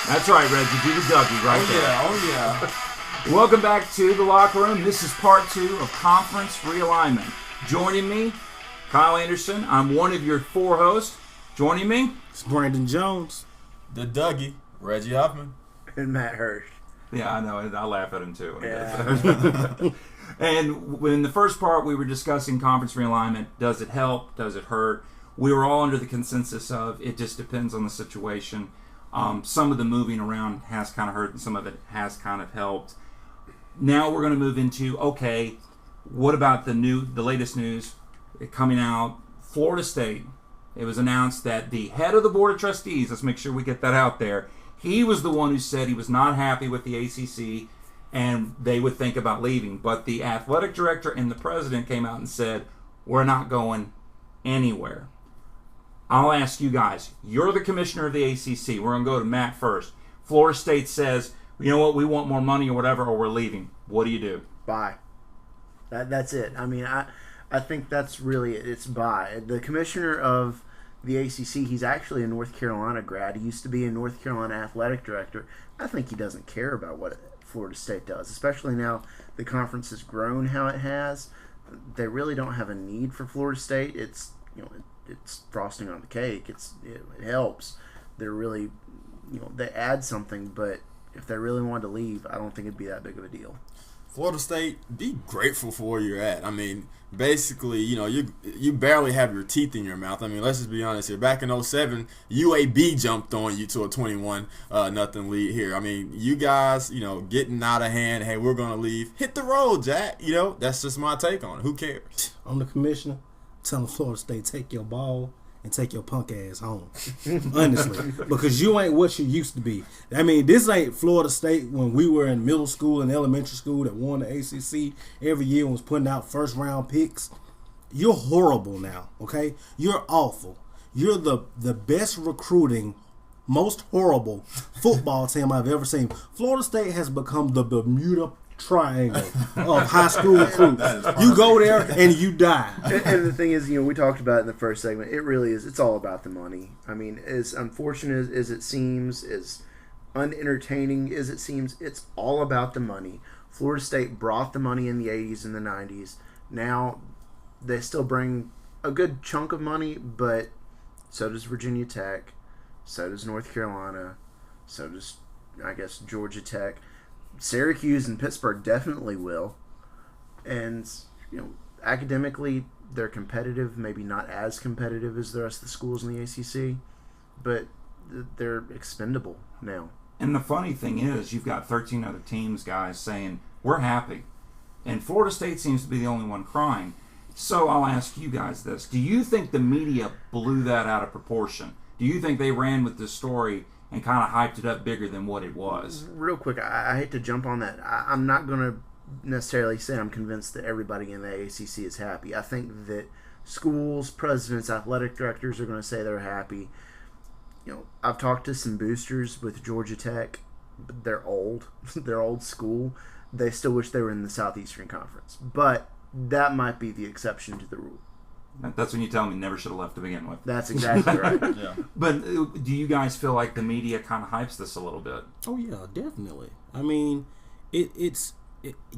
That's right, Reggie. Do the Dougie right there. Oh, yeah. Welcome back to the locker room. This is part 2 of Conference Realignment. Joining me, Kyle Anderson. I'm one of your 4 hosts. Joining me, it's Brandon Jones. The Dougie, Reggie Huffman. And Matt Hirsch. Yeah, I know. I laugh at him too. Yeah. And in the first part, we were discussing conference realignment. Does it help? Does it hurt? We were all under the consensus of it just depends on the situation. Some of the moving around has kind of hurt, and some of it has kind of helped. Now we're going to move into, okay, what about the latest news coming out? Florida State. It was announced that the head of the Board of Trustees, let's make sure we get that out there, he was the one who said he was not happy with the ACC and they would think about leaving. But the athletic director and the president came out and said, we're not going anywhere. I'll ask you guys, you're the commissioner of the ACC. We're going to go to Matt first. Florida State says, you know what, we want more money or whatever, or we're leaving. What do you do? Bye. That's it. I mean, I think that's really it. It's bye. The commissioner of the ACC, he's actually a North Carolina grad. He used to be a North Carolina athletic director. I think he doesn't care about what Florida State does, especially now the conference has grown how it has. They really don't have a need for Florida State. It's it's frosting on the cake. It helps. They're really, they add something, but if they really wanted to leave, I don't think it'd be that big of a deal. Florida State, be grateful for where you're at. I mean, basically, you barely have your teeth in your mouth. I mean, let's just be honest here. Back in 2007, UAB jumped on you to a 21-0 lead here. I mean, you guys, getting out of hand, hey, we're going to leave. Hit the road, Jack. That's just my take on it. Who cares? I'm the commissioner. Telling Florida State, take your ball and take your punk ass home. Honestly. Because you ain't what you used to be. I mean, this ain't Florida State when we were in middle school and elementary school that won the ACC every year and was putting out first round picks. You're horrible now, okay? You're awful. You're the best recruiting, most horrible football team I've ever seen. Florida State has become the Bermuda Triangle of high school recruits. You go there and you die. And the thing is, we talked about it in the first segment. It really is. It's all about the money. I mean, as unfortunate as it seems, as unentertaining as it seems, it's all about the money. Florida State brought the money in the 80s and the 90s. Now they still bring a good chunk of money, but so does Virginia Tech, so does North Carolina, so does, I guess, Georgia Tech. Syracuse and Pittsburgh definitely will. And, academically, they're competitive, maybe not as competitive as the rest of the schools in the ACC, but they're expendable now. And the funny thing is, you've got 13 other teams, guys, saying, we're happy. And Florida State seems to be the only one crying. So I'll ask you guys this. Do you think the media blew that out of proportion? Do you think they ran with this story and kind of hyped it up bigger than what it was? Real quick, I hate to jump on that. I'm not going to necessarily say I'm convinced that everybody in the ACC is happy. I think that schools, presidents, athletic directors are going to say they're happy. I've talked to some boosters with Georgia Tech. They're old. They're old school. They still wish they were in the Southeastern Conference. But that might be the exception to the rule. That's when you tell me never should have left to begin with. That's exactly right. Yeah. But do you guys feel like the media kind of hypes this a little bit? Oh yeah, definitely. I mean, it's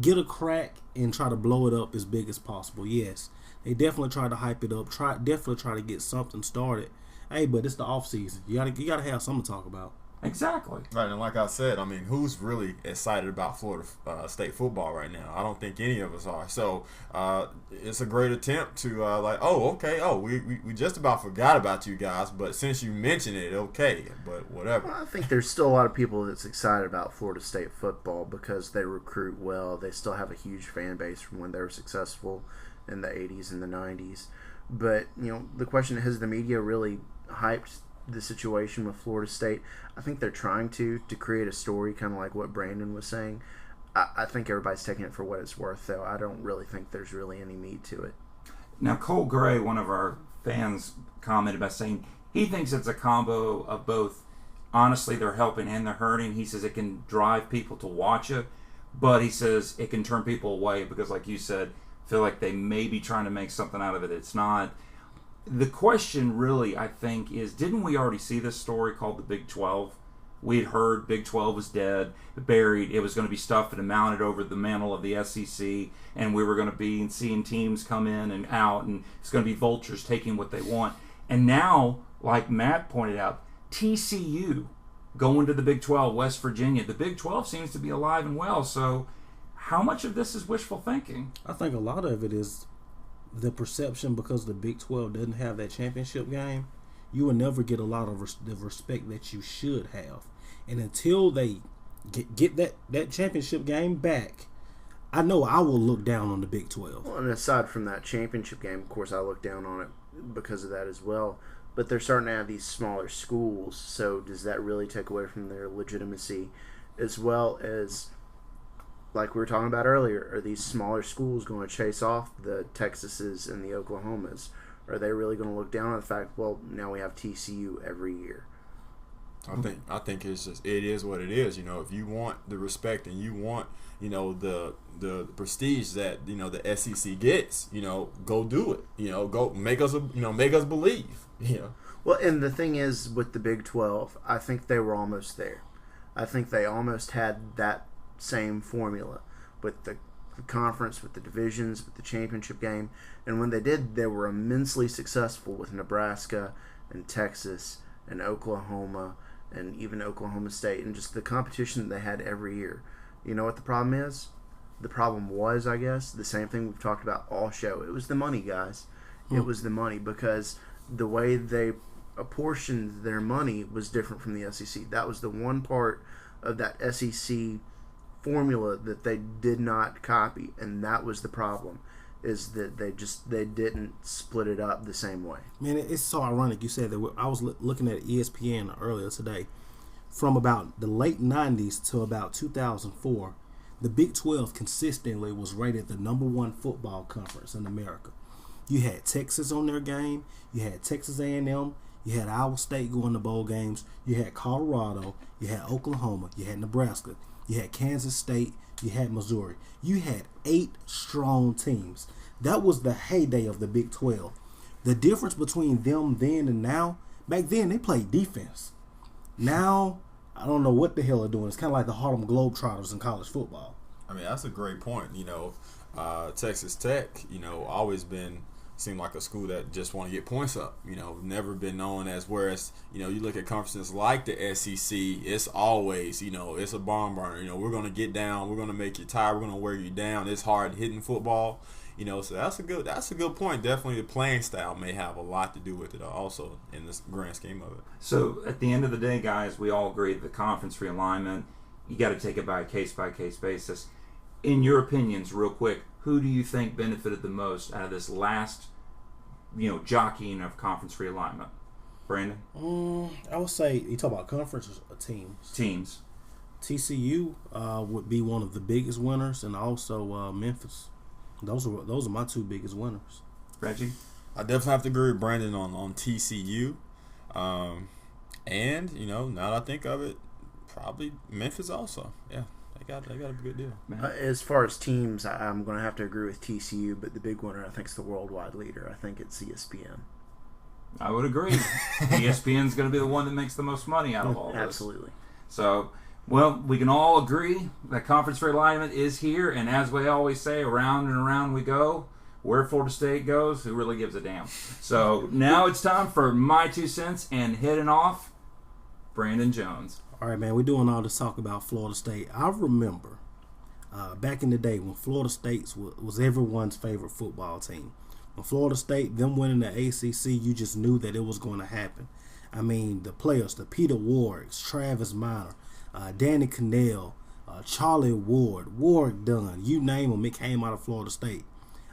get a crack and try to blow it up as big as possible. Yes, they definitely try to hype it up. Definitely try to get something started. Hey, but it's the off season. You gotta have something to talk about. Exactly. Right, and like I said, I mean, who's really excited about Florida State football right now? I don't think any of us are. So it's a great attempt to we just about forgot about you guys, but since you mentioned it, okay, but whatever. Well, I think there's still a lot of people that's excited about Florida State football because they recruit well. They still have a huge fan base from when they were successful in the 80s and the 90s. But, the question is, has the media really hyped the situation with Florida State? I think they're trying to create a story, kind of like what Brandon was saying. I think everybody's taking it for what it's worth, though. I don't really think there's really any meat to it. Now, Cole Gray, one of our fans, commented by saying he thinks it's a combo of both. Honestly, they're helping and they're hurting. He says it can drive people to watch it, but he says it can turn people away because, like you said, feel like they may be trying to make something out of it. It's not. The question really, I think, is didn't we already see this story called the Big 12 we'd heard Big 12 was dead, buried. It was going to be stuffed and mounted over the mantle of the SEC, and we were going to be seeing teams come in and out, and it's going to be vultures taking what they want. And now, like Matt pointed out, TCU going to the Big 12, West Virginia. The Big 12 seems to be alive and well. So how much of this is wishful thinking? I think a lot of it is the perception, because the Big 12 doesn't have that championship game. You will never get a lot of the respect that you should have. And until they get that championship game back, I know I will look down on the Big 12. Well, and aside from that championship game, of course, I look down on it because of that as well. But they're starting to have these smaller schools, so does that really take away from their legitimacy? As well as, like we were talking about earlier, are these smaller schools going to chase off the Texases and the Oklahomas? Are they really going to look down on the fact, well, now we have TCU every year? I think it's just, it is what it is. If you want the respect and you want, the prestige that, the SEC gets, go do it. Go make us believe. Well, and the thing is, with the Big 12, I think they were almost there. I think they almost had that same formula with the conference, with the divisions, with the championship game. And when they did, they were immensely successful with Nebraska and Texas and Oklahoma and even Oklahoma State, and just the competition that they had every year. You know what the problem is? The problem was, I guess, the same thing we've talked about all show. It was the money, guys. It was the money, because the way they apportioned their money was different from the SEC. That was the one part of that SEC formula that they did not copy, and that was the problem, is that they didn't split it up the same way. Man, it's so ironic you said that. I was looking at ESPN earlier today. From about the late 90s to about 2004, the Big 12 consistently was rated the number one football conference in America. You had Texas on their game. You had Texas A&M. You had Iowa State going to bowl games. You had Colorado. You had Oklahoma. You had Nebraska. You had Kansas State. You had Missouri. You had 8 strong teams. That was the heyday of the Big 12. The difference between them then and now, back then they played defense. Now, I don't know what the hell they're doing. It's kind of like the Harlem Globetrotters in college football. I mean, that's a great point. Texas Tech, always seemed like a school that just want to get points up. Never been known as, whereas, you look at conferences like the SEC, it's always, it's a barn burner. We're going to get down. We're going to make you tired. We're going to wear you down. It's hard hitting football. So that's a good point. Definitely the playing style may have a lot to do with it also in this grand scheme of it. So at the end of the day, guys, we all agree that the conference realignment, you got to take it by a case-by-case basis. In your opinions, real quick, who do you think benefited the most out of this last, jockeying of conference realignment? Brandon? I would say, you talk about conferences or teams? Teams. TCU would be one of the biggest winners, and also Memphis. Those are my 2 biggest winners. Reggie? I definitely have to agree with Brandon on TCU. And, now that I think of it, probably Memphis also. Yeah, they got a good deal. As far as teams, I'm going to have to agree with TCU, but the big winner, I think, is the worldwide leader. I think it's ESPN. I would agree. ESPN's going to be the one that makes the most money out of all this. Absolutely. So, well, we can all agree that conference realignment is here, and as we always say, around and around we go. Where Florida State goes, who really gives a damn? So now it's time for my 2 cents, and hitting off, Brandon Jones. All right, man, we're doing all this talk about Florida State. I remember back in the day when Florida State was everyone's favorite football team. When Florida State, them winning the ACC, you just knew that it was going to happen. I mean, the players, the Peter Warwicks, Travis Minor, Danny Cannell, Charlie Ward, Warwick Dunn, you name them, it came out of Florida State.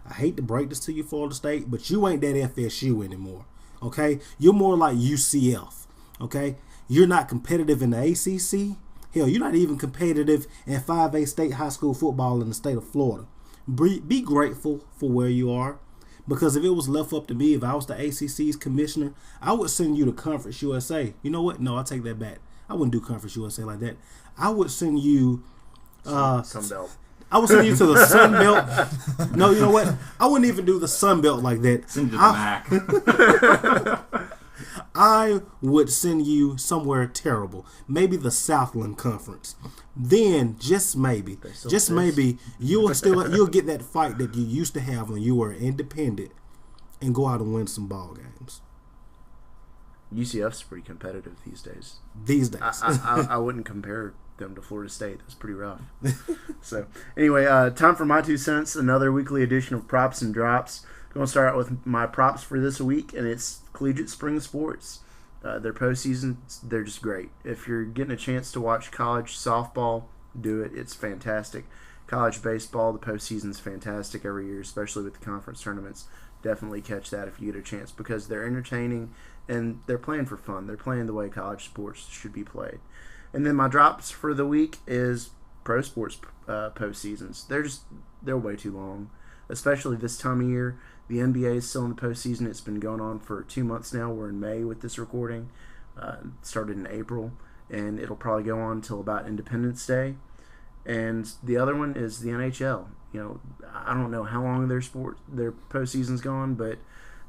I hate to break this to you, Florida State, but you ain't that FSU anymore, okay? You're more like UCF, okay? You're not competitive in the ACC. Hell, you're not even competitive in 5A state high school football in the state of Florida. Be grateful for where you are, because if it was left up to me, if I was the ACC's commissioner, I would send you to Conference USA. You know what? No, I take that back. I wouldn't do Conference USA like that. I would send you Sun Belt. I would send you to the Sun Belt. No, you know what? I wouldn't even do the Sun Belt like that. Send you to the MAC. I would send you somewhere terrible, maybe the Southland Conference. Then just maybe you'll get that fight that you used to have when you were independent and go out and win some ball games. UCF's pretty competitive these days. I wouldn't compare them to Florida State. That's pretty rough. So anyway, time for my 2 cents. Another weekly edition of Props and Drops. I'm going to start out with my props for this week, and it's collegiate spring sports. Their postseason, they're just great. If you're getting a chance to watch college softball, do it. It's fantastic. College baseball, the postseason's fantastic every year, especially with the conference tournaments. Definitely catch that if you get a chance because they're entertaining and they're playing for fun. They're playing the way college sports should be played. And then my drops for the week is pro sports postseasons. They're way too long, especially this time of year. The NBA is still in the postseason. It's been going on for 2 months now. We're in May with this recording. Started in April, and it'll probably go on until about Independence Day. And the other one is the NHL. I don't know how long their postseason's gone, but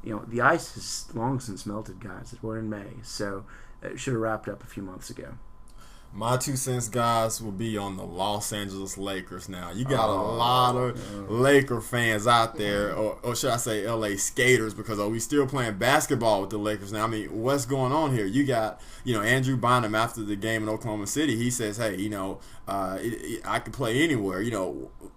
the ice has long since melted, guys. We're in May, so it should have wrapped up a few months ago. My 2 cents, guys, will be on the Los Angeles Lakers now. You got a lot of Laker fans out there, or should I say LA skaters, because we still playing basketball with the Lakers now. I mean, what's going on here? You got, Andrew Bynum after the game in Oklahoma City. He says, hey, I can play anywhere.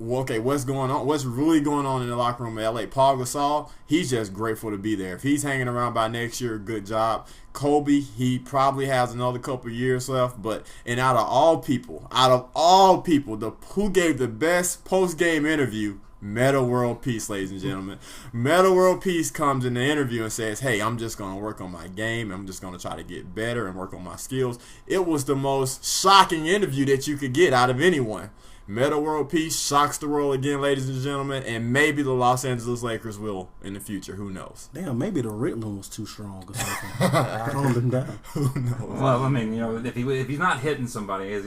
Okay, what's going on? What's really going on in the locker room in LA? Paul Gasol, he's just grateful to be there. If he's hanging around by next year, good job. Kobe, he probably has another couple years left, and out of all people, who gave the best post-game interview? Meta World Peace, ladies and gentlemen. Meta World Peace comes in the interview and says, hey, I'm just going to work on my game. I'm just going to try to get better and work on my skills. It was the most shocking interview that you could get out of anyone. Meta World Peace shocks the world again, ladies and gentlemen, and maybe the Los Angeles Lakers will in the future. Who knows? Damn, maybe the Ritalin was too strong or something. Calmed him down. Who knows? Well, I mean, if he's not hitting somebody,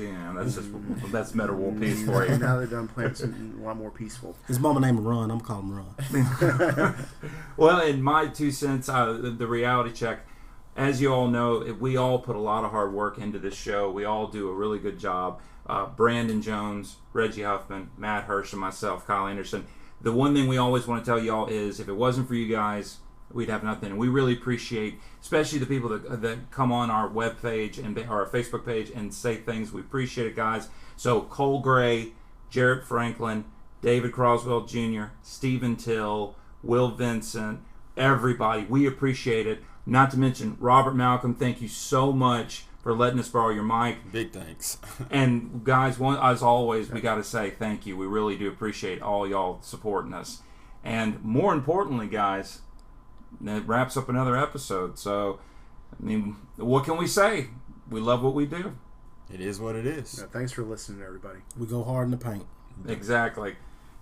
that's Meta World Peace for you. Now they're done playing something a lot more peaceful. His mama named him Ron. I'm calling him Ron. Well, in my 2 cents, the reality check. As you all know, we all put a lot of hard work into this show. We all do a really good job. Brandon Jones, Reggie Huffman, Matt Hirsch, and myself, Kyle Anderson. The one thing we always want to tell y'all is if it wasn't for you guys, we'd have nothing. And we really appreciate, especially the people that come on our webpage and our Facebook page and say things. We appreciate it, guys. So Cole Gray, Jarrett Franklin, David Croswell Jr., Stephen Till, Will Vincent, everybody, we appreciate it. Not to mention Robert Malcolm, thank you so much for letting us borrow your mic. Big thanks. And guys, as always, we got to say thank you. We really do appreciate all y'all supporting us. And more importantly, guys, that wraps up another episode. So, I mean, what can we say? We love what we do. It is what it is. Yeah, thanks for listening, everybody. We go hard in the paint. Exactly.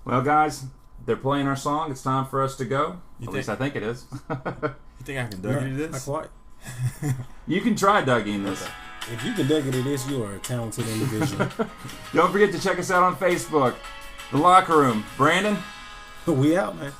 Well, guys, they're playing our song. It's time for us to go. At least I think it is. You think I can Dougie this? Not quite. You can try Dougie in this. If you can Dougie to this, you are a talented individual. Don't forget to check us out on Facebook. The Locker Room. Brandon? We out, man.